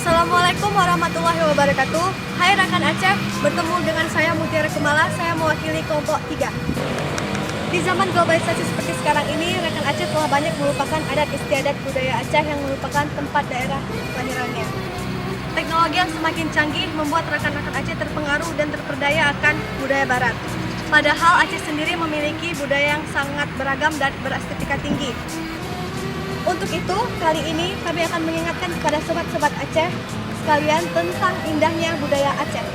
Assalamualaikum warahmatullahi wabarakatuh. Hai rekan Aceh, bertemu dengan saya Mutiara Kemala, saya mewakili kelompok 3. Di zaman globalisasi seperti sekarang ini, rekan Aceh telah banyak melupakan adat istiadat budaya Aceh yang merupakan tempat daerah kelahirannya. Teknologi yang semakin canggih membuat rekan-rekan Aceh terpengaruh dan terperdaya akan budaya barat. Padahal Aceh sendiri memiliki budaya yang sangat beragam dan berestetika tinggi. Untuk itu, kali ini kami akan mengingatkan kepada sobat-sobat Aceh sekalian tentang indahnya budaya Aceh.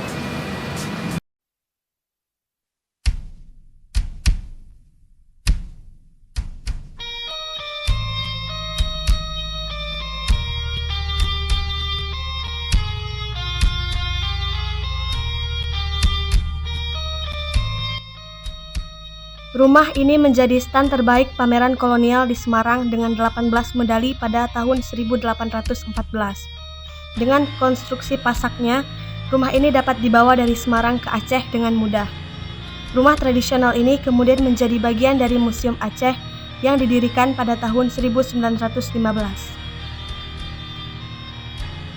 Rumah ini menjadi stand terbaik pameran kolonial di Semarang dengan 18 medali pada tahun 1814. Dengan konstruksi pasaknya, rumah ini dapat dibawa dari Semarang ke Aceh dengan mudah. Rumah tradisional ini kemudian menjadi bagian dari Museum Aceh yang didirikan pada tahun 1915.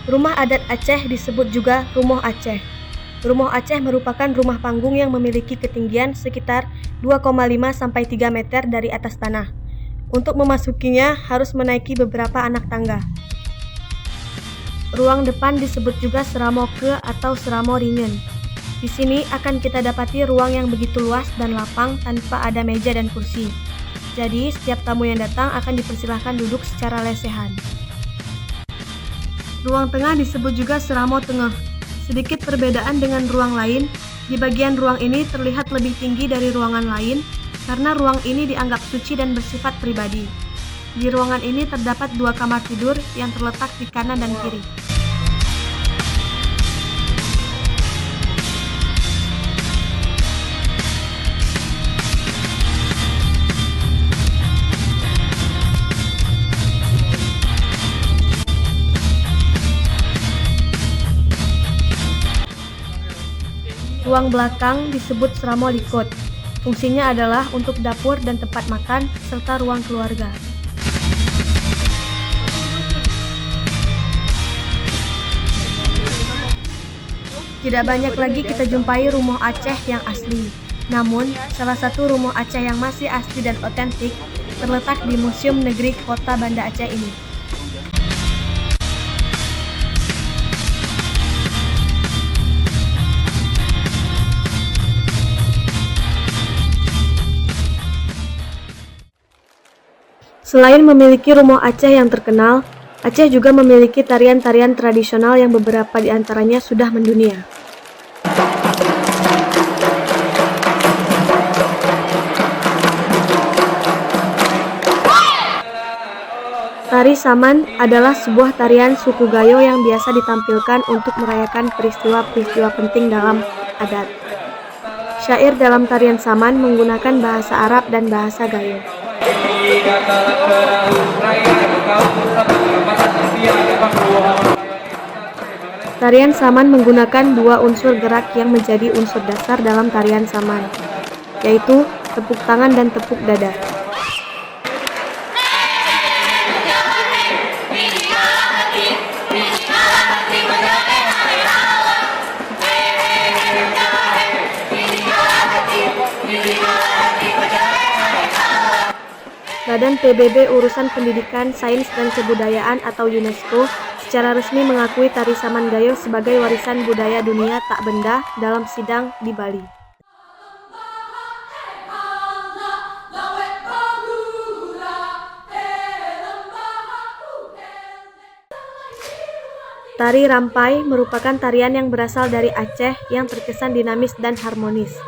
Rumah adat Aceh disebut juga Rumoh Aceh. Rumoh Aceh merupakan rumah panggung yang memiliki ketinggian sekitar 2,5-3 meter dari atas tanah. Untuk memasukinya harus menaiki beberapa anak tangga. Ruang depan disebut juga Seramo Ke atau Seramo Ringen. Di sini akan kita dapati ruang yang begitu luas dan lapang tanpa ada meja dan kursi. Jadi setiap tamu yang datang akan dipersilahkan duduk secara lesehan. Ruang tengah disebut juga Seramo Tengah. Sedikit perbedaan dengan ruang lain, di bagian ruang ini terlihat lebih tinggi dari ruangan lain karena ruang ini dianggap suci dan bersifat pribadi. Di ruangan ini terdapat 2 kamar tidur yang terletak di kanan dan kiri. Ruang belakang disebut Seramo Likot. Fungsinya adalah untuk dapur dan tempat makan, serta ruang keluarga. Tidak banyak lagi kita jumpai Rumoh Aceh yang asli. Namun, salah satu Rumoh Aceh yang masih asli dan otentik terletak di Museum Negeri Kota Banda Aceh ini. Selain memiliki Rumoh Aceh yang terkenal, Aceh juga memiliki tarian-tarian tradisional yang beberapa di antaranya sudah mendunia. Tari Saman adalah sebuah tarian suku Gayo yang biasa ditampilkan untuk merayakan peristiwa-peristiwa penting dalam adat. Syair dalam tarian Saman menggunakan bahasa Arab dan bahasa Gayo. Tarian Saman menggunakan 2 unsur gerak yang menjadi unsur dasar dalam tarian Saman, yaitu tepuk tangan dan tepuk dada. Badan PBB Urusan Pendidikan, Sains dan Kebudayaan atau UNESCO secara resmi mengakui tari Saman Gayo sebagai warisan budaya dunia tak benda dalam sidang di Bali. Tari Rampai merupakan tarian yang berasal dari Aceh yang terkesan dinamis dan harmonis.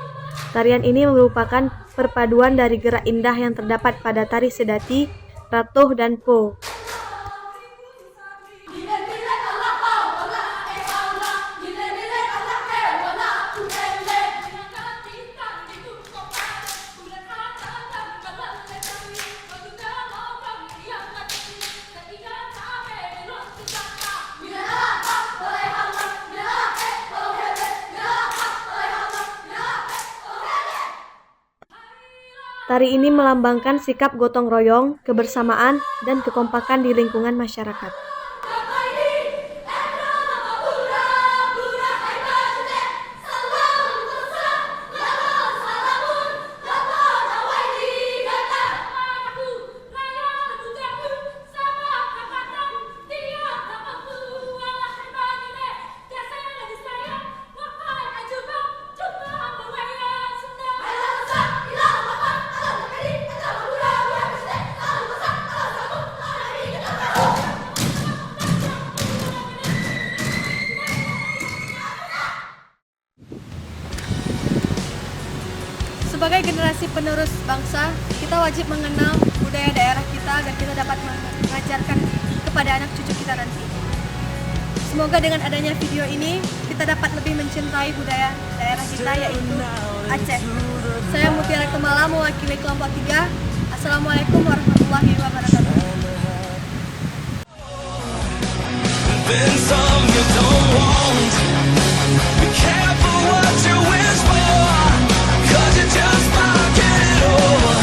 Tarian ini merupakan perpaduan dari gerak indah yang terdapat pada tari Sedati, Ratoh, dan Po. Tari ini melambangkan sikap gotong royong, kebersamaan, dan kekompakan di lingkungan masyarakat. Sebagai generasi penerus bangsa, kita wajib mengenal budaya daerah kita agar kita dapat mengajarkan kepada anak cucu kita nanti. Semoga dengan adanya video ini, kita dapat lebih mencintai budaya daerah kita, yaitu Aceh. Saya Mutiara Kemala, mewakili kelompok 3. Assalamualaikum warahmatullahi wabarakatuh. Then some you don't want. Be careful what you wish for, 'cause you just might get it all.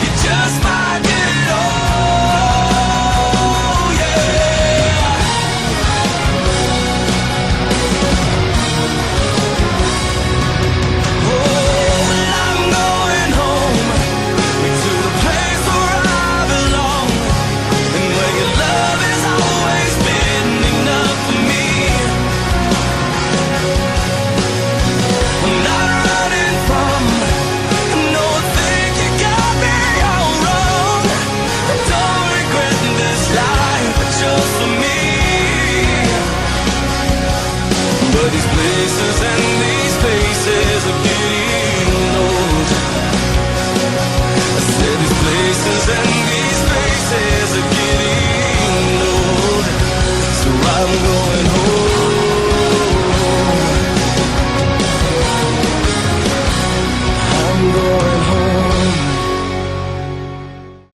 You just might get it all, yeah. Oh, well, I'm going home to the place where I belong, and where your love is always been enough for me. I'm not running from no thing, you got me all wrong. I don't regret this life, but just for me. But these places and these faces are getting old. I said these places and these faces are getting old. So I'm going